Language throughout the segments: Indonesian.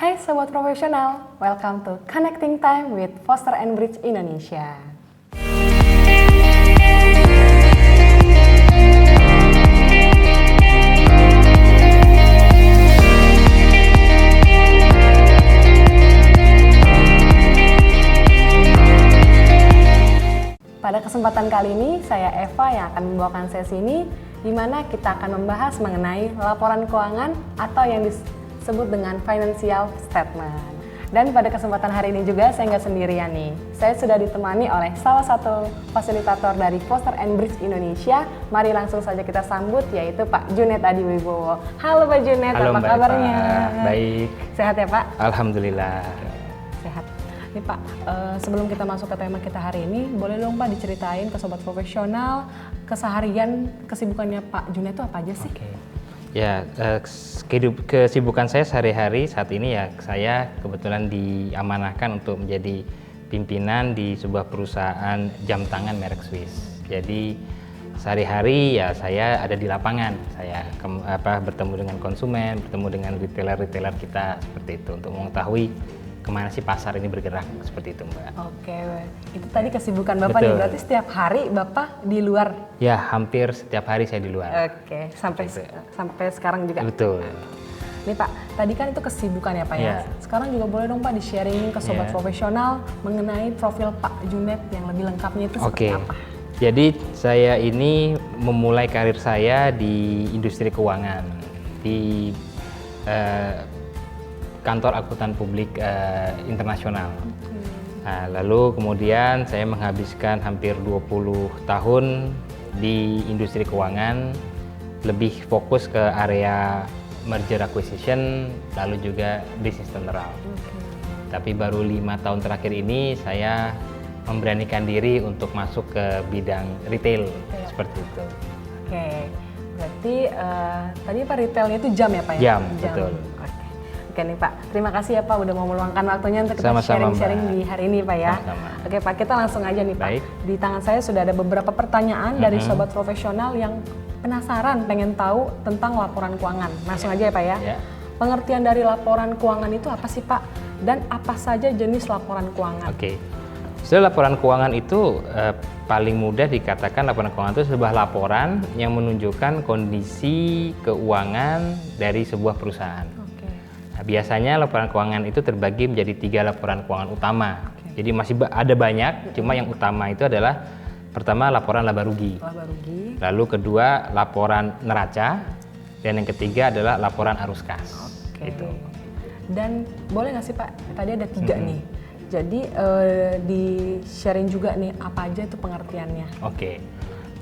Hai Sobat Profesional, welcome to Connecting Time with Foster & Bridge Indonesia. Pada kesempatan kali ini, saya Eva yang akan membawakan sesi ini, di mana kita akan membahas mengenai laporan keuangan atau yang disebut dengan financial statement. Dan pada kesempatan hari ini juga saya nggak sendirian nih. Saya sudah ditemani oleh salah satu fasilitator dari Foster & Bridge Indonesia. Mari langsung saja kita sambut, yaitu Pak Junet Adiwibowo. Halo Pak Junet, Halo, apa Mbak kabarnya? Eva. Baik. Sehat ya Pak? Alhamdulillah. Sehat. Nih Pak, sebelum kita masuk ke tema kita hari ini, boleh dong Pak diceritain ke Sobat Profesional keseharian kesibukannya Pak Junet itu apa aja sih? Oke. Ya, kesibukan saya sehari-hari saat ini ya, saya kebetulan diamanahkan untuk menjadi pimpinan di sebuah perusahaan jam tangan merek Swiss. Jadi sehari-hari ya saya ada di lapangan, saya bertemu dengan konsumen, bertemu dengan retailer-retailer kita seperti itu untuk mengetahui kemana sih pasar ini bergerak, seperti itu Mbak. Oke, itu tadi kesibukan Bapak nih, berarti setiap hari Bapak di luar? Ya, hampir setiap hari saya di luar. Oke, sampai sekarang juga? Betul. Nih Pak, tadi kan itu kesibukan ya Pak ya. Sekarang juga boleh dong Pak di-sharing ke Sobat Profesional mengenai profil Pak Junet yang lebih lengkapnya itu seperti apa? Jadi saya ini memulai karir saya di industri keuangan, di kantor akuntan publik internasional. Nah, lalu kemudian saya menghabiskan hampir 20 tahun di industri keuangan, lebih fokus ke area merger acquisition, lalu juga business turnaround. Tapi baru 5 tahun terakhir ini saya memberanikan diri untuk masuk ke bidang retail, seperti itu. Oke, berarti tadi Pak retailnya itu jam ya Pak ya? Jam, betul. Oke nih Pak, terima kasih ya Pak udah mau meluangkan waktunya untuk kita Sama-sama, sharing-sharing di hari ini Pak ya. Sama-sama. Oke Pak, kita langsung aja nih Pak. Baik. Di tangan saya sudah ada beberapa pertanyaan dari Sobat Profesional yang penasaran pengen tahu tentang laporan keuangan. Langsung aja ya Pak ya. Pengertian dari laporan keuangan itu apa sih Pak? Dan apa saja jenis laporan keuangan? Oke. Setelah laporan keuangan itu paling mudah dikatakan laporan keuangan itu sebuah laporan yang menunjukkan kondisi keuangan dari sebuah perusahaan. Nah, biasanya laporan keuangan itu terbagi menjadi 3 laporan keuangan utama. Jadi masih ada banyak, cuma yang utama itu adalah pertama laporan laba rugi. Lalu kedua laporan neraca, dan yang ketiga adalah laporan arus kas. Gitu. Dan boleh nggak sih Pak, tadi ada 3 nih. Jadi di sharing juga nih apa aja itu pengertiannya. Oke.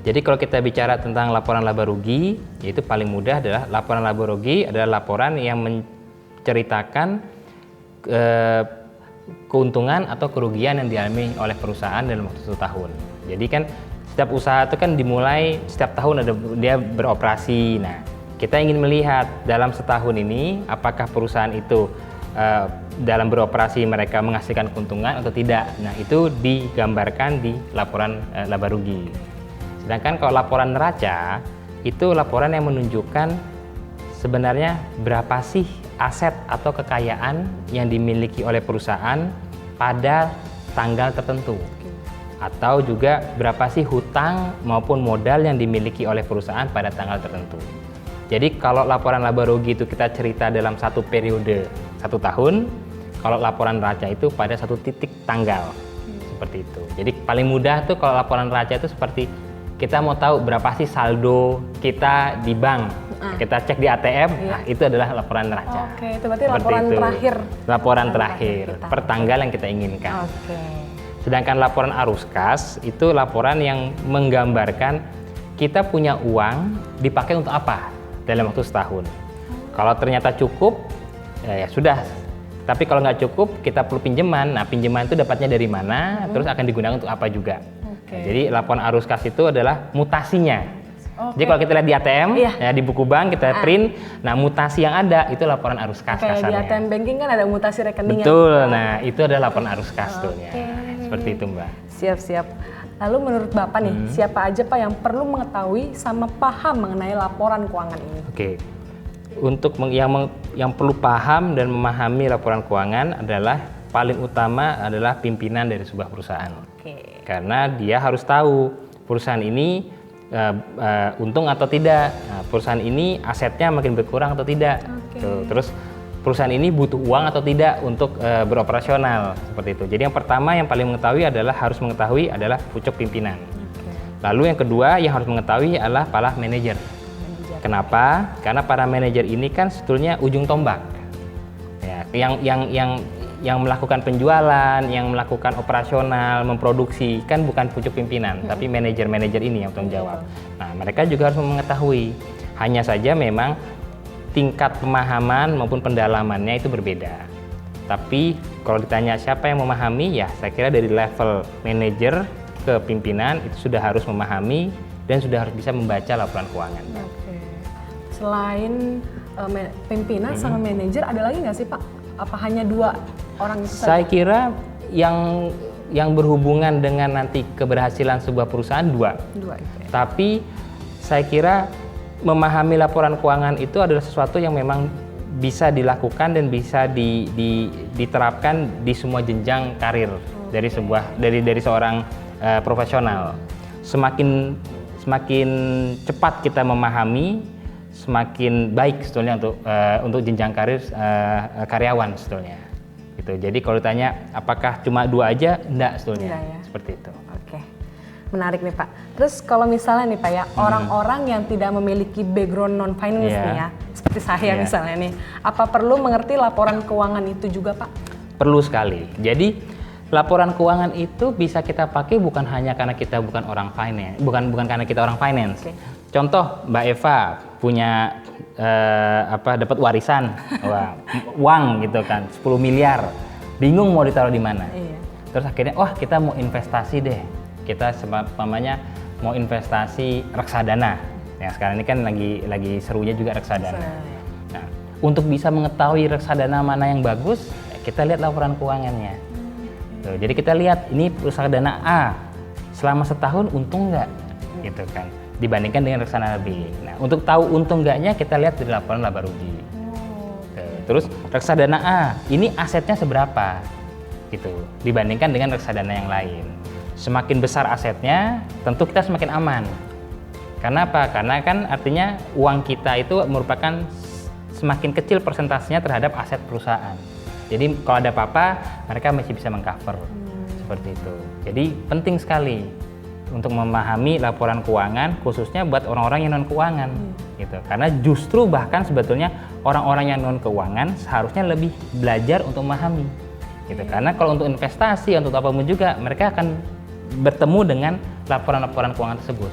Jadi kalau kita bicara tentang laporan laba rugi, yaitu paling mudah adalah laporan laba rugi adalah laporan yang menceritakan keuntungan atau kerugian yang dialami oleh perusahaan dalam waktu 1 tahun. Jadi kan setiap usaha itu kan dimulai setiap tahun dia beroperasi. Nah, kita ingin melihat dalam setahun ini apakah perusahaan itu dalam beroperasi mereka menghasilkan keuntungan atau tidak. Nah, itu digambarkan di laporan laba rugi. Sedangkan kalau laporan neraca itu laporan yang menunjukkan sebenarnya berapa sih aset atau kekayaan yang dimiliki oleh perusahaan pada tanggal tertentu. Atau juga berapa sih hutang maupun modal yang dimiliki oleh perusahaan pada tanggal tertentu. Jadi kalau laporan laba rugi itu kita cerita dalam satu periode 1 tahun, kalau laporan neraca itu pada satu titik tanggal. Seperti itu. Jadi paling mudah tuh kalau laporan neraca itu seperti kita mau tahu berapa sih saldo kita di bank. Kita cek di ATM, nah itu adalah laporan neraca. Oke, itu berarti laporan terakhir. Laporan terakhir per tanggal yang kita inginkan. Sedangkan laporan arus kas itu laporan yang menggambarkan kita punya uang dipakai untuk apa dalam waktu setahun. Kalau ternyata cukup, ya sudah. Tapi kalau nggak cukup, kita perlu pinjaman. Nah, pinjaman itu dapatnya dari mana, terus akan digunakan untuk apa juga. Nah, jadi laporan arus kas itu adalah mutasinya. Jadi kalau kita lihat di ATM, ya di buku bank kita print, nah mutasi yang ada itu laporan arus kas kasarnya. Di ATM banking kan ada mutasi rekeningnya. Betul, nah itu adalah laporan arus kas tuh ya. Seperti itu Mbak. Siap-siap. Lalu menurut Bapak nih, siapa aja Pak yang perlu mengetahui sama paham mengenai laporan keuangan ini? Oke. yang perlu paham dan memahami laporan keuangan adalah paling utama adalah pimpinan dari sebuah perusahaan. Oke. Karena dia harus tahu perusahaan ini untung atau tidak, perusahaan ini asetnya makin berkurang atau tidak. Tuh, terus perusahaan ini butuh uang atau tidak untuk beroperasional seperti itu. Jadi yang pertama yang paling mengetahui adalah pucuk pimpinan. Lalu yang kedua yang harus mengetahui adalah para manajer. Kenapa? Karena para manajer ini kan sebetulnya ujung tombak. Ya, yang melakukan penjualan, yang melakukan operasional, memproduksi kan bukan pucuk pimpinan, tapi manajer-manajer ini yang tanggung jawab. Nah, mereka juga harus mengetahui. Hanya saja memang tingkat pemahaman maupun pendalamannya itu berbeda. Tapi kalau ditanya siapa yang memahami, ya saya kira dari level manajer ke pimpinan itu sudah harus memahami dan sudah harus bisa membaca laporan keuangan. Selain pimpinan sama manajer, ada lagi nggak sih Pak? Apa hanya 2 orang itu Saya saja? kira yang berhubungan dengan nanti keberhasilan sebuah perusahaan 2. 2 itu ya. Tapi saya kira memahami laporan keuangan itu adalah sesuatu yang memang bisa dilakukan dan bisa diterapkan di semua jenjang karir dari seorang profesional. Semakin cepat kita memahami, semakin baik sebetulnya untuk jenjang karir karyawan sebetulnya. Gitu. Jadi kalau ditanya apakah cuma 2 aja, enggak sebetulnya. Enggak ya? Seperti itu. Oke. Menarik nih Pak. Terus kalau misalnya nih Pak ya, orang-orang yang tidak memiliki background non finance nih ya, seperti saya misalnya nih, apa perlu mengerti laporan keuangan itu juga Pak? Perlu sekali. Jadi laporan keuangan itu bisa kita pakai bukan hanya karena kita bukan orang finance, bukan karena kita orang finance. Oke. Contoh Mbak Eva punya dapat warisan, uang gitu kan, 10 miliar, bingung mau ditaruh di mana. Iya. Terus akhirnya, kita mau investasi deh. Kita namanya mau investasi reksadana. Yang sekarang ini kan lagi serunya juga reksadana. Nah, untuk bisa mengetahui reksadana mana yang bagus, kita lihat laporan keuangannya. Tuh, jadi kita lihat ini reksadana A selama setahun untung nggak, gitu kan, dibandingkan dengan reksadana B. Nah, untuk tahu untung nggaknya kita lihat dari laporan laba rugi. Terus reksadana A ini asetnya seberapa, gitu, dibandingkan dengan reksadana yang lain. Semakin besar asetnya, tentu kita semakin aman. Karena apa? Karena kan artinya uang kita itu merupakan semakin kecil persentasenya terhadap aset perusahaan. Jadi kalau ada apa-apa, mereka masih bisa mengcover. Seperti itu. Jadi penting sekali untuk memahami laporan keuangan, khususnya buat orang-orang yang non keuangan, gitu. Karena justru bahkan sebetulnya orang-orang yang non keuangan seharusnya lebih belajar untuk memahami, gitu. Karena kalau untuk investasi, untuk apapun juga, mereka akan bertemu dengan laporan-laporan keuangan tersebut.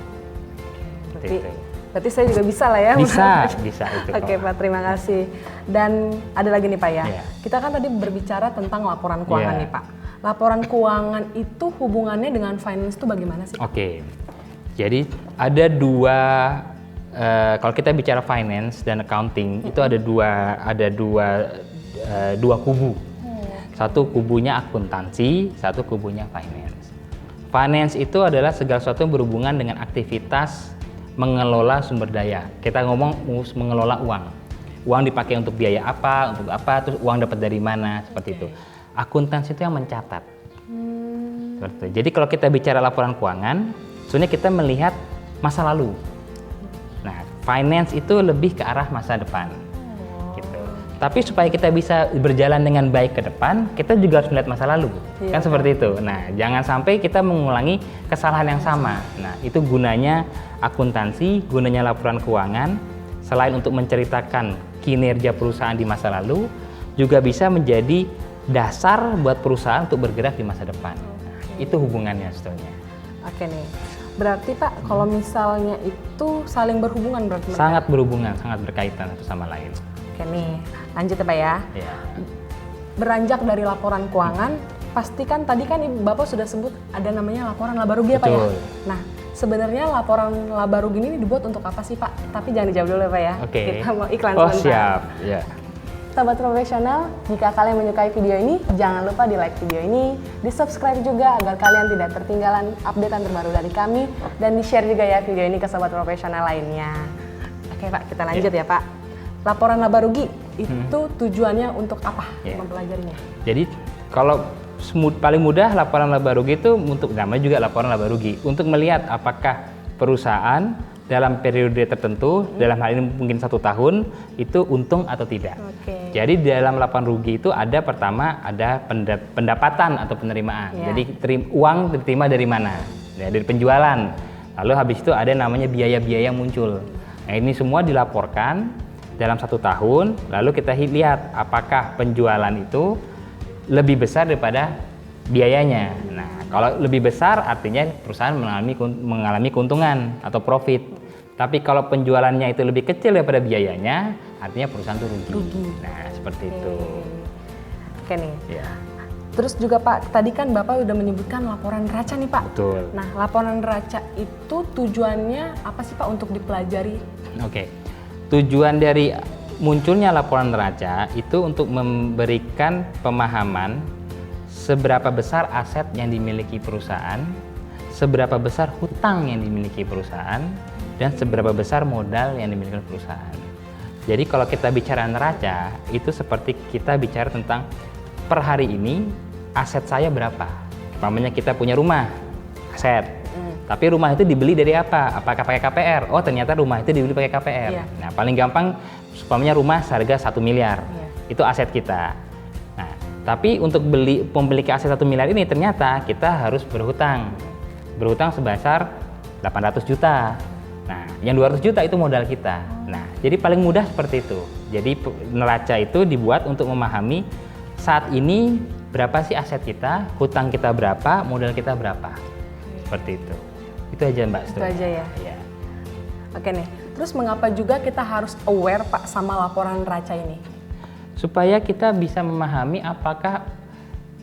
Berarti saya juga bisa lah ya? Bisa itu. Oke Pak, terima kasih. Dan ada lagi nih Pak ya, kita kan tadi berbicara tentang laporan keuangan nih Pak. Laporan keuangan itu hubungannya dengan finance itu bagaimana sih Pak? Oke, jadi ada kalau kita bicara finance dan accounting, itu ada dua kubu. Satu kubunya akuntansi, satu kubunya finance. Finance itu adalah segala sesuatu yang berhubungan dengan aktivitas mengelola sumber daya. Kita ngomong mengelola uang. Uang dipakai untuk biaya apa, terus uang dapat dari mana, seperti itu. Akuntansi itu yang mencatat. Jadi kalau kita bicara laporan keuangan, sebenarnya kita melihat masa lalu. Nah, finance itu lebih ke arah masa depan. Gitu. Tapi supaya kita bisa berjalan dengan baik ke depan, kita juga harus melihat masa lalu. Kan seperti itu. Nah, jangan sampai kita mengulangi kesalahan yang sama. Nah, itu gunanya akuntansi, gunanya laporan keuangan, selain untuk menceritakan kinerja perusahaan di masa lalu, juga bisa menjadi dasar buat perusahaan untuk bergerak di masa depan. Nah, itu hubungannya sebetulnya. Oke nih, berarti Pak kalau misalnya itu saling berhubungan berarti? Sangat berhubungan, sangat berkaitan satu sama lain. Oke nih, lanjut ya Pak ya. Beranjak dari laporan keuangan, pastikan tadi kan Bapak sudah sebut ada namanya laporan laba rugi ya Pak ya? Nah, sebenarnya laporan laba rugi ini dibuat untuk apa sih Pak? Tapi jangan dijawab dulu ya Pak ya. Oke. Kita mau iklan sebentar. Siap. Ya. Sahabat profesional, jika kalian menyukai video ini, jangan lupa di like video ini, di subscribe juga agar kalian tidak tertinggalan updatean terbaru dari kami, dan di share juga ya video ini ke sahabat profesional lainnya. Oke Pak, kita lanjut ya Pak. laporan laba rugi itu tujuannya untuk apa mempelajarinya? Jadi kalau paling mudah laporan laba rugi itu untuk namanya juga laporan laba rugi untuk melihat apakah perusahaan dalam periode tertentu, dalam hal ini mungkin 1 tahun, itu untung atau tidak. Jadi dalam laporan rugi itu ada pertama ada pendapatan atau penerimaan. Jadi uang diterima dari mana? Dari penjualan. Lalu habis itu ada namanya biaya-biaya muncul. Nah ini semua dilaporkan dalam 1 tahun, lalu kita lihat apakah penjualan itu lebih besar daripada biayanya. Nah, kalau lebih besar artinya perusahaan mengalami keuntungan atau profit. Tapi kalau penjualannya itu lebih kecil daripada biayanya, artinya perusahaan itu rugi. Nah, seperti itu. Oke nih. Ya. Terus juga Pak, tadi kan Bapak udah menyebutkan laporan neraca nih Pak. Betul. Nah, laporan neraca itu tujuannya apa sih Pak untuk dipelajari? Oke. Tujuan dari munculnya laporan neraca itu untuk memberikan pemahaman seberapa besar aset yang dimiliki perusahaan, seberapa besar hutang yang dimiliki perusahaan, dan seberapa besar modal yang dimiliki perusahaan. Jadi kalau kita bicara neraca, itu seperti kita bicara tentang per hari ini aset saya berapa. Umpamanya kita punya rumah, aset. Tapi rumah itu dibeli dari apa? Apakah pakai KPR? Oh ternyata rumah itu dibeli pakai KPR. Nah paling gampang, umpamanya rumah seharga 1 miliar. Itu aset kita. Nah, tapi untuk memiliki aset 1 miliar ini ternyata kita harus berhutang. Berhutang sebesar 800 juta. Nah, yang 200 juta itu modal kita. Nah, jadi paling mudah seperti itu. Jadi neraca itu dibuat untuk memahami saat ini berapa sih aset kita, hutang kita berapa, modal kita berapa. Seperti itu. Itu aja Mbak. Itu aja ya? Iya. Oke nih, terus mengapa juga kita harus aware Pak sama laporan neraca ini? Supaya kita bisa memahami apakah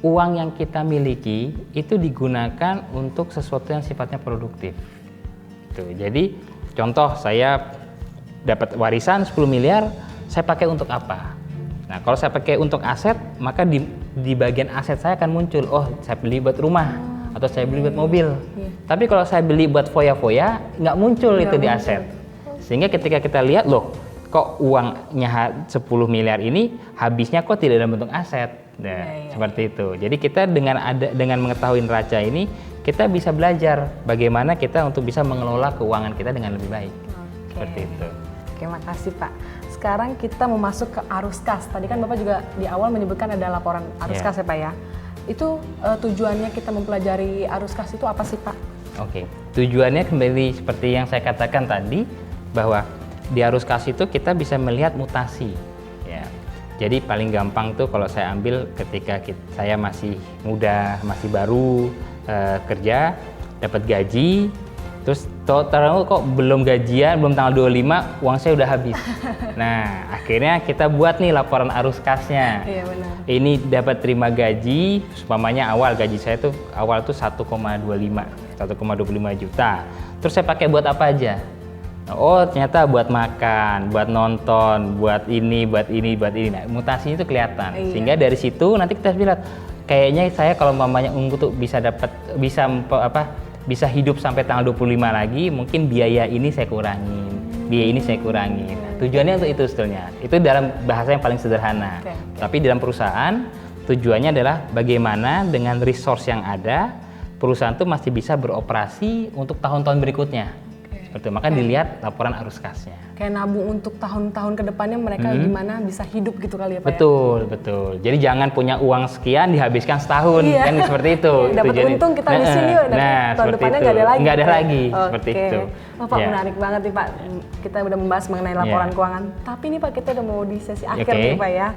uang yang kita miliki itu digunakan untuk sesuatu yang sifatnya produktif. Tuh, jadi contoh saya dapat warisan 10 miliar, saya pakai untuk apa? Nah kalau saya pakai untuk aset, maka di bagian aset saya akan muncul, oh saya beli buat rumah, atau saya beli buat mobil. Tapi kalau saya beli buat foya-foya, nggak muncul itu di aset. Sehingga ketika kita lihat, loh kok uangnya 10 miliar ini habisnya kok tidak dalam bentuk aset. Nah, seperti itu. Jadi kita dengan mengetahui neraca ini, kita bisa belajar bagaimana kita untuk bisa mengelola keuangan kita dengan lebih baik. Seperti itu. Oke, makasih Pak. Sekarang kita mau masuk ke arus kas. Tadi kan Bapak juga di awal menyebutkan ada laporan arus kas ya Pak ya. Itu tujuannya kita mempelajari arus kas itu apa sih Pak? Oke, tujuannya kembali seperti yang saya katakan tadi, bahwa di arus kas itu kita bisa melihat mutasi. Ya. Jadi paling gampang tuh kalau saya ambil ketika saya masih muda, masih baru kerja, dapat gaji, terus tahu kok belum gajian, belum tanggal 25, uang saya udah habis. Nah, akhirnya kita buat nih laporan arus kasnya. Iya benar. Ini dapat terima gaji, umpamanya awal gaji saya tuh awal tuh 1,25 juta. Terus saya pakai buat apa aja? Oh ternyata buat makan, buat nonton, buat ini. Nah, mutasinya itu kelihatan. Sehingga dari situ nanti kita lihat, kayaknya saya kalau mamanya Ungu tuh bisa hidup sampai tanggal 25 lagi, mungkin biaya ini saya kurangin, biaya ini saya kurangin. Nah, tujuannya untuk itu sebetulnya. Itu dalam bahasa yang paling sederhana. Tapi dalam perusahaan tujuannya adalah bagaimana dengan resource yang ada, perusahaan itu masih bisa beroperasi untuk tahun-tahun berikutnya. Seperti itu. Maka dilihat laporan arus kasnya. Kayak nabung untuk tahun-tahun ke depannya mereka gimana bisa hidup gitu kali ya Pak? Betul. Jadi jangan punya uang sekian dihabiskan setahun, kan seperti itu. Dapat untung kita habisin yuk, tahun depannya nggak ada lagi. Nggak ada lagi, seperti itu. Oh, Pak menarik banget nih Pak. Kita udah membahas mengenai laporan keuangan. Tapi nih Pak kita udah mau di sesi akhir nih Pak ya.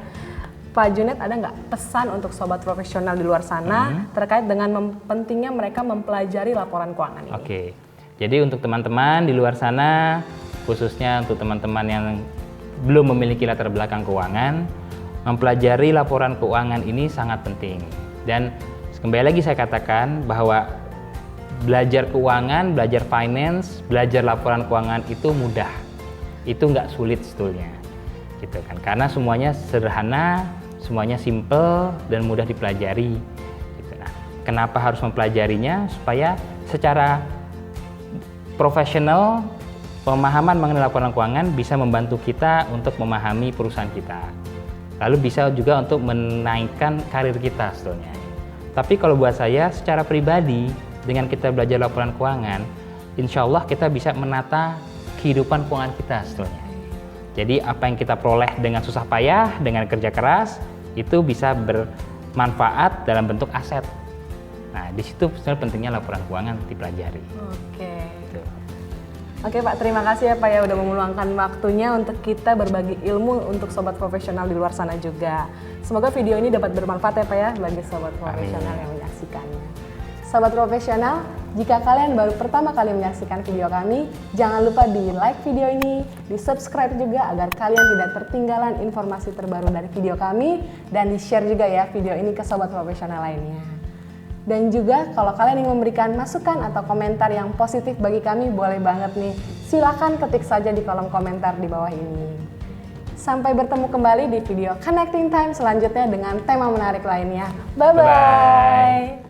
Pak Junet, ada nggak pesan untuk sobat profesional di luar sana terkait dengan pentingnya mereka mempelajari laporan keuangan ini? Oke. Jadi untuk teman-teman di luar sana, khususnya untuk teman-teman yang belum memiliki latar belakang keuangan, mempelajari laporan keuangan ini sangat penting. Dan kembali lagi saya katakan bahwa belajar keuangan, belajar finance, belajar laporan keuangan itu mudah. Itu nggak sulit sebetulnya. Gitu kan. Karena semuanya sederhana, semuanya simple dan mudah dipelajari. Gitu. Nah, kenapa harus mempelajarinya? Supaya secara profesional pemahaman mengenai laporan keuangan bisa membantu kita untuk memahami perusahaan kita. Lalu bisa juga untuk menaikkan karir kita sebetulnya. Tapi kalau buat saya secara pribadi, dengan kita belajar laporan keuangan, insya Allah kita bisa menata kehidupan keuangan kita sebetulnya. Jadi apa yang kita peroleh dengan susah payah, dengan kerja keras, itu bisa bermanfaat dalam bentuk aset. Nah, di situ sebenarnya pentingnya laporan keuangan dipelajari. Oke. Gitu. Oke Pak, terima kasih ya Pak ya udah meluangkan waktunya untuk kita berbagi ilmu untuk sobat profesional di luar sana juga. Semoga video ini dapat bermanfaat ya Pak ya bagi sobat profesional yang menyaksikannya. Sobat profesional, jika kalian baru pertama kali menyaksikan video kami, jangan lupa di like video ini, di subscribe juga agar kalian tidak tertinggalan informasi terbaru dari video kami, dan di share juga ya video ini ke sobat profesional lainnya. Dan juga kalau kalian ingin memberikan masukan atau komentar yang positif bagi kami, boleh banget nih, silakan ketik saja di kolom komentar di bawah ini. Sampai bertemu kembali di video Connecting Time selanjutnya dengan tema menarik lainnya. Bye-bye!